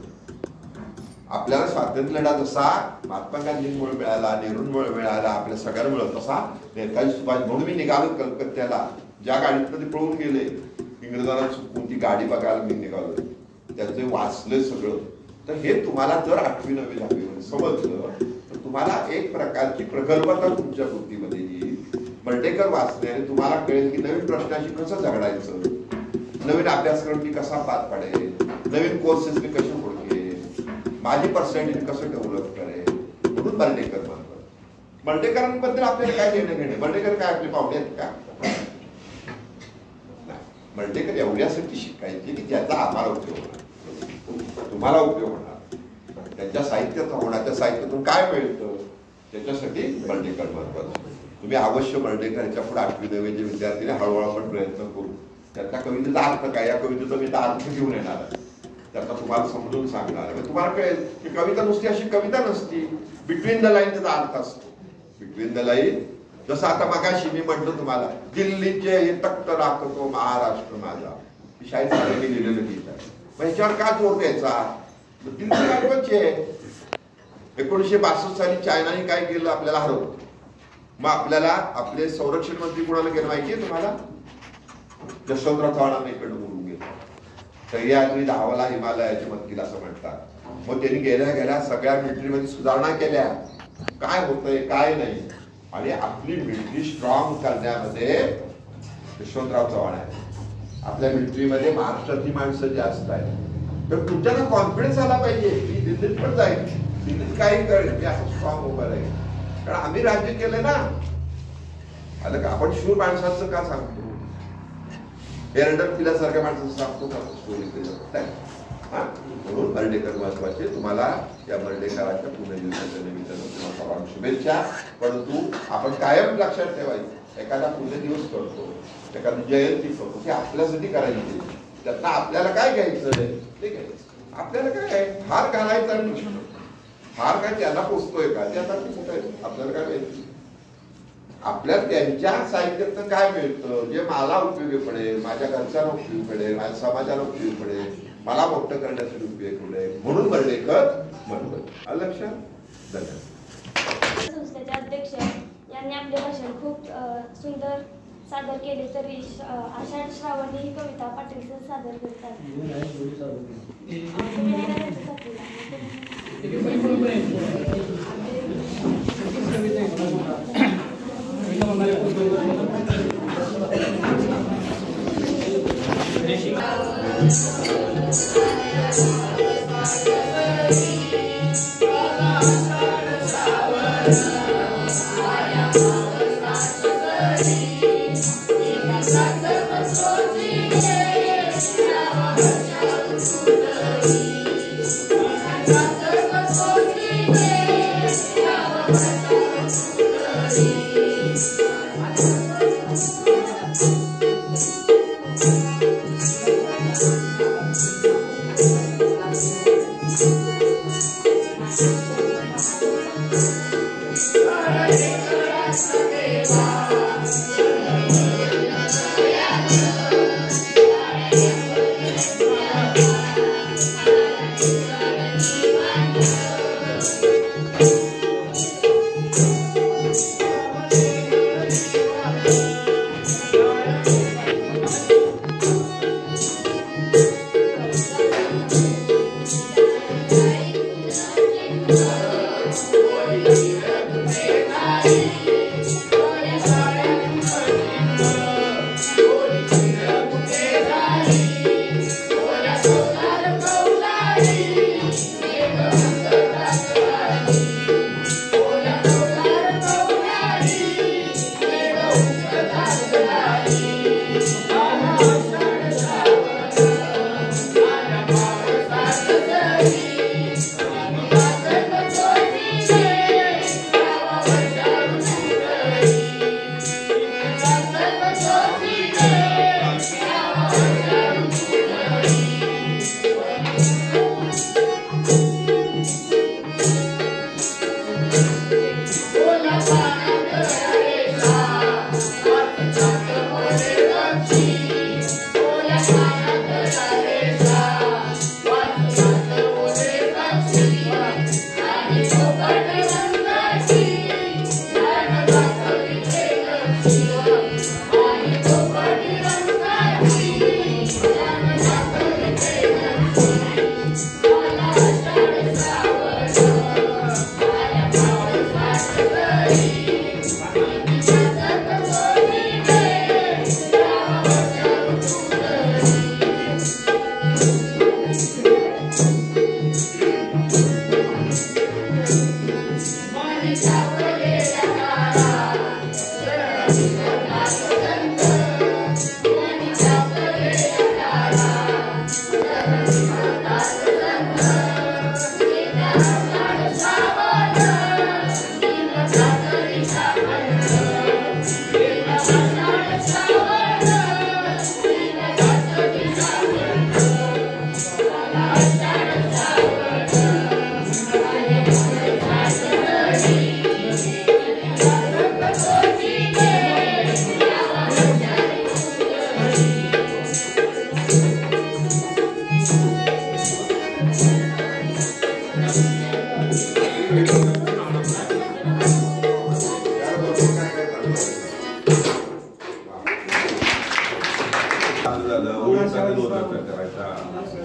आपल्याला स्वातंत्र्य लढा जसा महात्मा गांधींमुळे मिळाला, नेहरूंमुळे मिळाला, आपल्या सगळ्यांमुळे, तसा नेताजी सुभाष. म्हणून मी निघालो कलकत्त्याला, ज्या गाडीतनं ते पळून गेले, इंग्रजांना चुकून ती गाडी बघायला मी निघालो, त्याचं वाचलं सगळं. तर हे तुम्हाला जर 8वी 9वी 10वी मध्ये समजलं तर तुम्हाला एक प्रकारची प्रगल्भता तुमच्या बुद्धीमध्ये येईल. मर्ढेकर वाचण्याने तुम्हाला कळेल की नवीन प्रश्नाशी कसं झगडायचं, नवीन अभ्यासक्रम मी कसा पार पाडेल, नवीन कोर्सेस मी कसे ओळखेल, माझी पर्सनॅलिटी कसं डेव्हलप करेल. म्हणून मर्ढेकर म्हणतात. मर्ढेकरांबद्दल आपल्याला काय देणं घेणे, मर्ढेकर काय आपले पाहुणे आहेत का, मर्ढेकर एवढ्यासाठी शिकायचे की त्याचा आम्हाला उपयोग होणार, तुम्हाला उपयोग होणार, त्यांच्या साहित्याचा होणार, त्या साहित्यातून काय मिळतं त्याच्यासाठी मर्ढेकर महत्वाचं. तुम्ही अवश्य मर्ढेकरांच्या पुढे 8वी 9वीचे विद्यार्थी हळूहळू आपण प्रयत्न करू. त्यातल्या कवितेचा अर्थ काय, या कवितेचा मी अर्थ घेऊन येणार आहे, त्याचा तुम्हाला समजून सांगणार आहे. तुम्हाला कळेल की कविता नुसती अशी कविता नसती, बिटवीन द लाईन त्याचा अर्थ असतो. बिटवीन द लाईन, जसं आता मगाशी मी म्हटलं तुम्हाला, दिल्लीचे हे तख्त राखतो महाराष्ट्र माझा, ही शाहीर साहेबांनी लिहिलेलं गीत आहे. मग ह्याच्यावर का जोर द्यायचा, दिल्ली राखवायची आहे. 1962 साली चायनाने काय केलं, आपल्याला हरवलं. मग आपल्याला आपले संरक्षण मंत्री कोणाला गेलं माहितीये तुम्हाला, यशवंतराव चव्हाणांना इकडे बोलून गेलं. सह्याद्री धावाला हिमालयाचे मंत्री असं म्हणतात. मग त्यांनी गेल्या सगळ्या मिलिटरीमध्ये सुधारणा केल्या, काय होतंय काय नाही, आणि आपली मिलिटरी स्ट्रॉंग करण्यामध्ये यशवंतराव चव्हाण आहे. आपल्या मिलिटरीमध्ये महाराष्ट्रातली माणसं जे असतात, तर तुमच्याला कॉन्फिडन्स आला पाहिजे की दिल्लीत पण जाईल, दिल्लीत काही करेल, मी असं स्ट्रॉंग उभं राहील, कारण आम्ही राज्य केलंय ना. आलं का, आपण शूर माणसाचं का सांगतो, एरंडर पिल्यासारख्या माणसाचं सांगतो का स्टोरी केलं. म्हणून मर्ढेकर महत्वाचे. तुम्हाला या मर्ढेकरांच्या पुण्यदिवसाच्या निमित्तानं तुम्हाला सर्वांना शुभेच्छा. परंतु आपण कायम लक्षात ठेवायचं, एखादा पुण्यदिवस करतो, एखादी जयंती करतो, ते आपल्यासाठी करायची, त्यातनं आपल्याला काय घ्यायचं ते घ्यायचं. आपल्याला काय आहे, हार घालायचा, हार काय त्यांना पोचतोय का, ते आता कुठं आहे, आपल्याला काय माहिती. आपल्या त्यांच्या साहित्यातनं काय मिळतं जे मला उपयोगी पडेल, माझ्या घरच्यांना उपयोगी पडेल, माझ्या समाजाला उपयोगी पडेल, मला मोठं करण्यासाठी उपयोग पडेल. म्हणून मर्ढेकर म्हणतो. लक्षात. धन्यवाद. संस्थेचे अध्यक्ष यांनी आपले भाषण खूप सुंदर सादर केले. तरी आषाढ श्रावण ही कविता पाटील सर सादर करतात.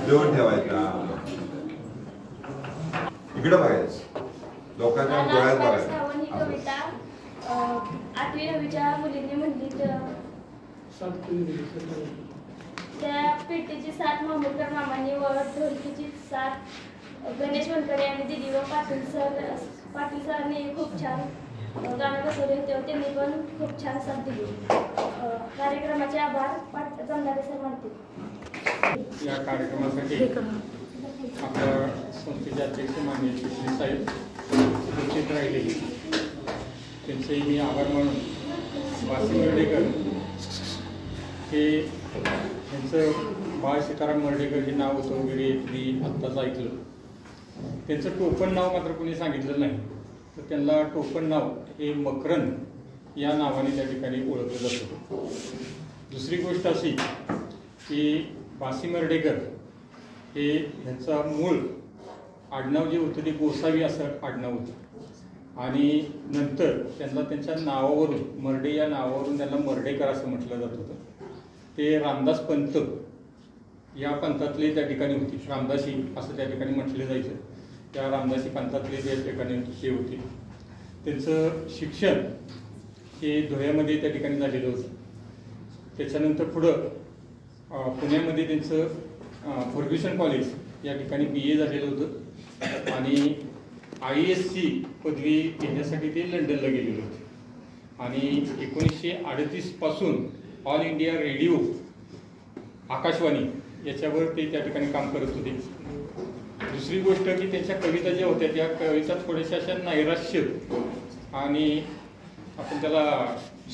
देऊन ठेवायचा, इकडे बघायचं, लोकांच्या डोळ्यात बघायचं. ही कविता 8वी 9वीच्या मुलींनी म्हणली. त्या पेटीची साथ मामूलकर मामांनी व ढोलकीची साथ गणेश वनकडे आणि दिदी व पाटील सरांनी खूप छान गाणं बसवले होते. त्यांनी पण खूप छान साथ दिली. कार्यक्रमाचे आभार जमदारे सर मानतील. या कार्यक्रमासाठी आपल्या संस्थेचे अध्यक्ष माननीय श्री साहेब उपस्थित राहिले, त्यांचेही मी आभार मानून वासिम मर्ढेकर हे त्यांचं बाळ सीताराम मर्ढेकर हे नाव होतं वगैरे मी आत्ताच ऐकलं. त्यांचं टोपण नाव मात्र कोणी सांगितलं नाही, तर त्यांना टोपण नाव हे मकरंद या नावाने त्या ठिकाणी ओळखलं जातं. दुसरी गोष्ट अशी की वासिम मर्ढेकर हे ह्यांचा मूळ आडनाव जे होतं ते गोसावी असं आडनाव होतं आणि नंतर त्यांना त्यांच्या नावावरून मर्डे या नावावरून त्यांना मर्डेकर असं म्हटलं जात होतं. ते रामदास पंत या पंथातले त्या ठिकाणी होते. रामदासी असं त्या ठिकाणी म्हटलं जायचं. त्या रामदासी पंथातले त्या ठिकाणी ते होते. त्यांचं शिक्षण हे धुळ्यामध्ये त्या ठिकाणी झालेलं होतं. त्याच्यानंतर पुढं पुण्यामध्ये त्यांचं फर्ग्युसन कॉलेज या ठिकाणी BA झालेलं होतं आणि IASची पदवी घेण्यासाठी ते लंडनला गेलेले होते. आणि 1938 पासून ऑल इंडिया रेडिओ आकाशवाणी याच्यावर ते त्या ठिकाणी काम करत होते. दुसरी गोष्ट की त्यांच्या कविता ज्या होत्या त्या कविता थोड्याशा अशा नैराश्य आणि आपण त्याला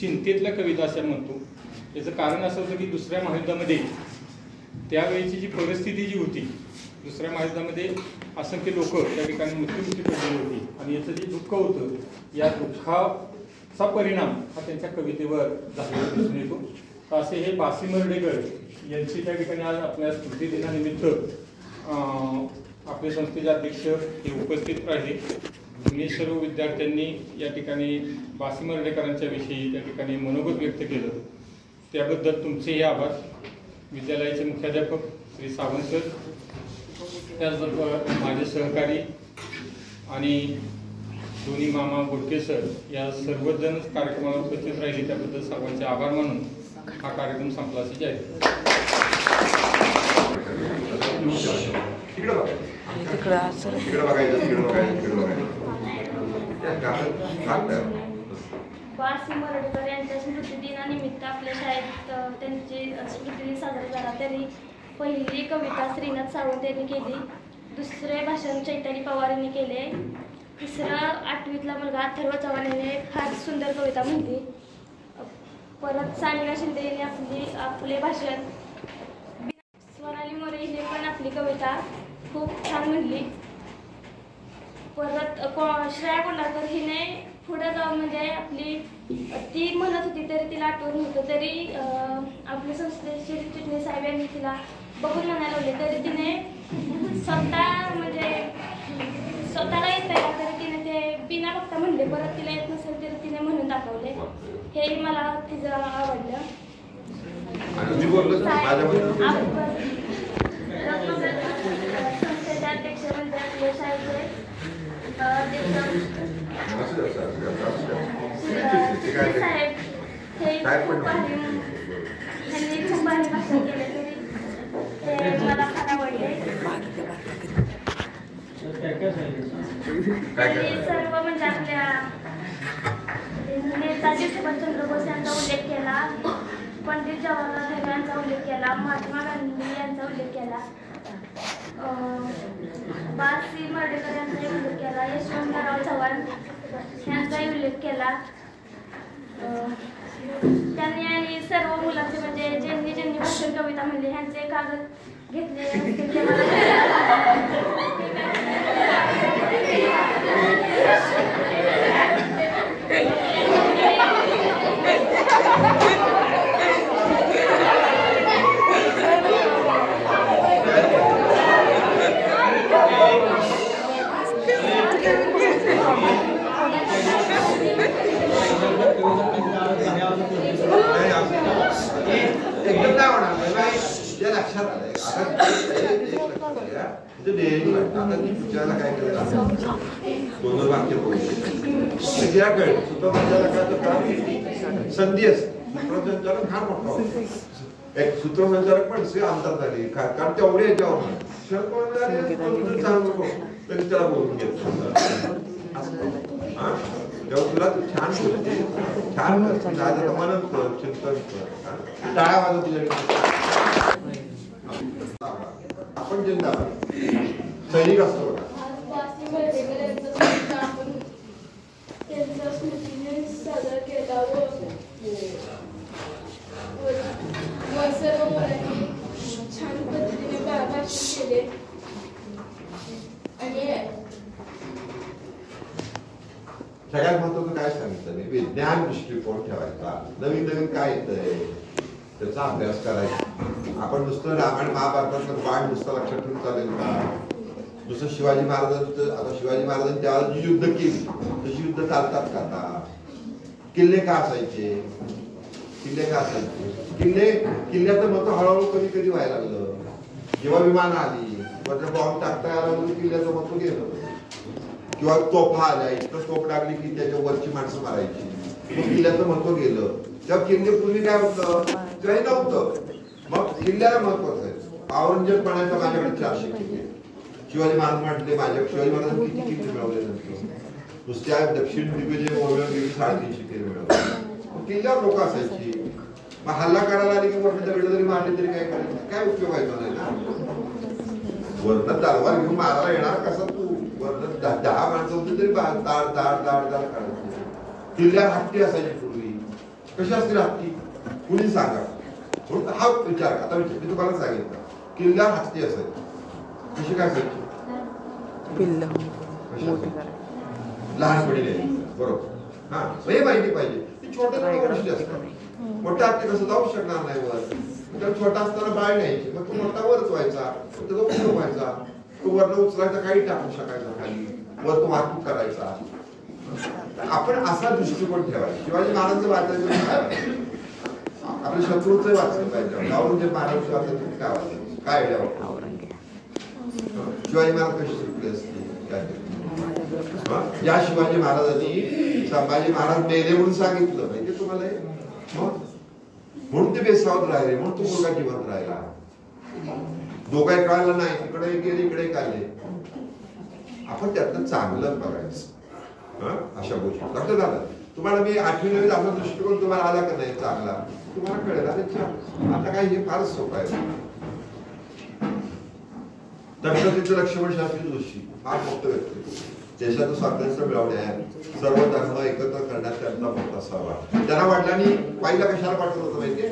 चिंतेतल्या कविता अशा म्हणतो. याचं कारण असं होतं की दुसऱ्या महायुद्धामध्ये त्यावेळेची जी परिस्थिती जी होती, दुसऱ्या महायुद्धामध्ये असंख्य लोक त्या ठिकाणी मृत्युमुखी पडलेली होती आणि याचं जे दुःख होतं या दुःखाचा परिणाम हा त्यांच्या कवितेवर झालेला दिसून येतो. तर असे हे बासी मर्डेकर यांची त्या ठिकाणी आज आपल्या स्मृती दिनानिमित्त आपले संस्थेचे अध्यक्ष हे उपस्थित राहिले. मी सर्व विद्यार्थ्यांनी या ठिकाणी बासी मर्डेकरांच्या विषयी त्या ठिकाणी मनोगत व्यक्त केलं. त्याबद्दल तुमचेही आभार. विद्यालयाचे मुख्याध्यापक श्री सावंत सर, त्याचबरोबर माझे सहकारी आणि दोन्ही मामा बोडके सर या सर्वजण कार्यक्रमाला उपस्थित राहिले. त्याबद्दल सर्वांचे आभार मानून हा कार्यक्रम संपला असे जाहीर. बासी मर्डेकर यांच्या स्मृतिदिनानिमित्त आपल्या शाळेत त्यांची स्मृतिदिन साजरा झाला. तरी पहिली कविता श्रीनाथ सावंत यांनी केली, दुसरे भाषण चैताली पवार यांनी केले, तिसरं 8वीतला मुलगा अथर्व चव्हाण यांनी फार सुंदर कविता म्हणली. परत सानिका शिंदे यांनी आपले भाषण, स्वराली मोरे हिने पण आपली कविता खूप छान म्हणली. परत श्रेया कोंडाकर हिने पुढे जाऊन म्हणजे आपली ती म्हणत होती तरी तिला आठवण होतं, तरी आपल्या संस्थेचे चिटणीस साहेब यांनी तिला बघून म्हणायला लावले, तरी तिने स्वतःला येत आहे तरी तिने ते बिना बघता म्हणले. परत तिला येत नसेल तरी तिने म्हणून दाखवले. हे मला तिचं आवडलं. संस्थेचे अध्यक्ष म्हणजे आपले शाळेचे साहेब हे खूप भारी भाषण केले, तरी ते मला फार आवडले. सर्व म्हणजे आपल्या नेताजी सुभाषचंद्र बोस यांचा उल्लेख केला, पंडित जवाहरलाल नेहरू यांचा उल्लेख केला, महात्मा गांधी यांचा उल्लेख केला, बासी मर्डेकर यांचाही उल्लेख केला, यशवंतराव चव्हाण यांचाही उल्लेख केला. त्यांनी आणि सर्व मुलांचे म्हणजे ज्यांनी ज्यांनी भाषण कविता म्हणली ह्यांचे कागद घेतले असतील ते एकदम काय होणार त्या लक्षात आलंय. आता ती विचारायला काय केलं दोन वाक्य बोलले त्याकडे सूत्रसंचालक काय संधी असते. सूत्रसंचालक फार मोठा होता. एक सूत्रसंचालक पण से आमदार झाले कारण तेवढे याच्यावर तरी त्याला बोलून घेत तेव्हा तुला छान बोलते छान मनन कर चिंतन कर टाळ्या वाजव तुझ्या. आपण जिंदाबाद सैनिक असतो बघा. त्यांचा स्मृतीने साजरा केला व सर्व मुलांनी छान पद्धतीने भाषण केले आणि सगळ्यात महत्वाचं काय सांगितलं मी विज्ञान दृष्टिकोन ठेवायचा. नवीन नवीन काय येतंय त्याचा अभ्यास करायचा. आपण नुसतं रामायण महाभारतातलं बाण नुसतं लक्षात ठेवून चालेल का? जसं शिवाजी महाराजांचं, आता शिवाजी महाराजांनी त्यावेळेस जी युद्ध केली तशी युद्ध चालतात का आता? किल्ले का असायचे? किल्ल्याचं महत्व हळूहळू कधी कधी व्हायला लागलं. जेव्हा विमान आली किंवा बॉम्ब टाकता आला म्हणून किल्ल्याचं महत्व गेलं, किंवा तोफा आल्या, इतकं तोफ टाकली की त्याच्यावरची माणसं मारायची, मग किल्ल्याचं महत्व गेलं. तेव्हा किल्ले पूर्वी काय होतं? काही नव्हतं. मग किल्ल्याला महत्वाचं आहे. औरंगजेब म्हणायचं माझ्याकडे 400 किल्ले. शिवाजी महाराज म्हटले शिवाजी महाराजांनी किती किल्ले मिळवले नंतर? नुसत्या दक्षिण दिग्विजय मोहिमेवर गेली 350 किल्ले मिळवले. किल्ल्यावर लोक असायची. मग हल्ला करायला आली की मोठे दगड जरी मारले तरी काय करायचं? काय उपयोग व्हायचा नाही ना. वरनं तलवार घेऊन मारायला येणार कसा तू? वरनं 10 माणसं होती तरी दाड काढायची. किल्ल्यावर हत्ती असायची पूर्वी. कशी असतील हत्ती? कुणी सांगा. म्हणून हा विचार आता मी तुम्हाला सांगितलं. किल्ल्यावर हत्ती असायची. कशी काय असायची? लहानपणी बरोबर. हा, हे माहिती पाहिजे. ती छोट्या गोष्टी असतात. मोठा हत्ती कसं जाऊ शकणार नाही वर. त्याला छोटा असताना बाळ न्यायची, मग तो मोठा वरच व्हायचा, त्याचा उपयोग व्हायचा. तो वरनं उचलायचा, काही टाकू शकायचा खाली, वर तो वाहतूक करायचा. आपण असा दृष्टिकोन ठेवायचा. शिवाजी महाराजांचं वाचायचं, आपल्या शत्रूचं वाचलं पाहिजे. औरंगजेब महाराज वाचायचं काय वाचायचं? काय शिवाजी महाराज कशी सुटले असते? या शिवाजी महाराजांनी संभाजी महाराज मेले म्हणून सांगितलं पाहिजे तुम्हाला. म्हणून ते बेसावत राहिले, म्हणून तो मुलगा जिवंत राहिला. दोघांही कळालं नाही, तिकडे गेले इकडे काढले. आपण त्यातलं चांगलं बघायचं. अशा गोष्टी लक्षात आलं. तुम्हाला मी 8वी 9वी आपला दृष्टिकोन तुम्हाला आला का नाही चांगला, तुम्हाला कळेल. आता काय हे फारच सोपं आहे. दक्षतेचं लक्ष्मण शास्त्री जोशी फार मोठं व्यक्ती. देशाचं स्वातंत्र्य मिळवण्यात सर्व धर्म एकत्र करण्यात त्यांचा मोठा सहभाग. त्यांना वडिलांनी वाईला कशाला पाठवलं होतं माहितीये?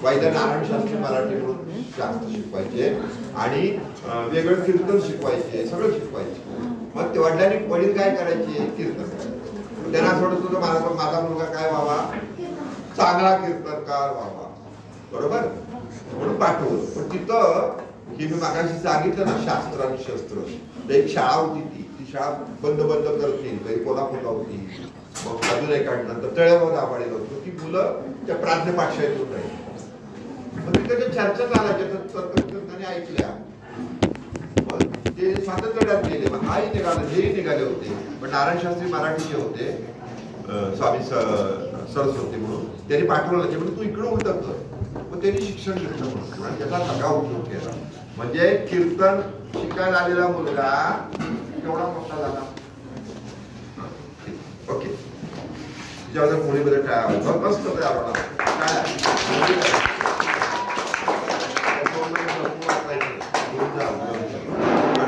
वाईला नारायण शास्त्री मराठी म्हणून शास्त्र शिकवायचे आणि वेगळं कीर्तन शिकवायचे, सगळं शिकवायचे. मग ते वडील काय करायचे? कीर्तन करायचे. त्यांना असं वाटत होतं माझा मुलगा काय व्हावा? चांगला कीर्तनकार व्हावा. बरोबर, म्हणून पाठवलं. पण तिथं ही मी मागाशी सांगितलं ना, शास्त्र आणि शस्त्र, एक शाळा होती. ती शाळा बंद करत नाही, काही कोल्हापूरला होती. मग अजून एक नंतर तळेगाव दाभाडेला होती. ती मुलं त्या प्राज्ञ पाठशाळेतून राहिली. मग तिथे चर्चा चालायच्या, तर्कवितर्काने ऐकल्या. ते स्वातंत्र्य लढ्यात गेले. मग हाही निघाले, हेही निघाले होते. पण नारायण शास्त्री मराठीचे होते, स्वामी सरस्वती म्हणून, त्यांनी पाठवलं ते म्हणजे तू इकडं उलट कर. मग त्यांनी शिक्षण घेतलं म्हणून आणि त्याचा सगळा उपयोग केला. म्हणजे कीर्तन शिकायला आलेला मुलगा केवढा मोठा झाला. ओके, तिच्याबद्दल मुलीबद्दल काय मस्त तयार होणार काय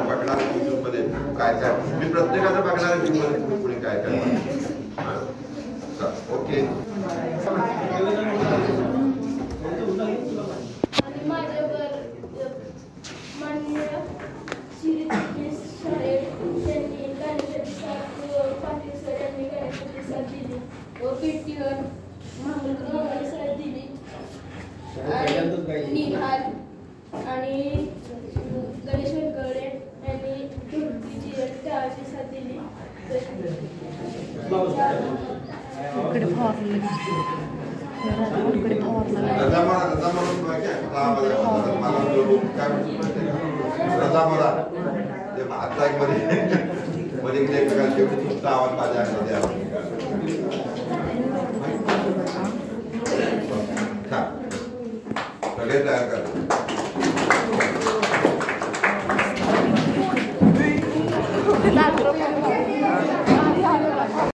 बघणार युट्यूब मध्ये काय काय. मी प्रत्येकाचं बघणार युट्यूब मध्ये पुढे काय काय. ओके, निहाल आणि गणेश वेंकटे यांनी ढोलकीची टाळाची साथ दिली. आवाज माझ्या सगळे तयार करा.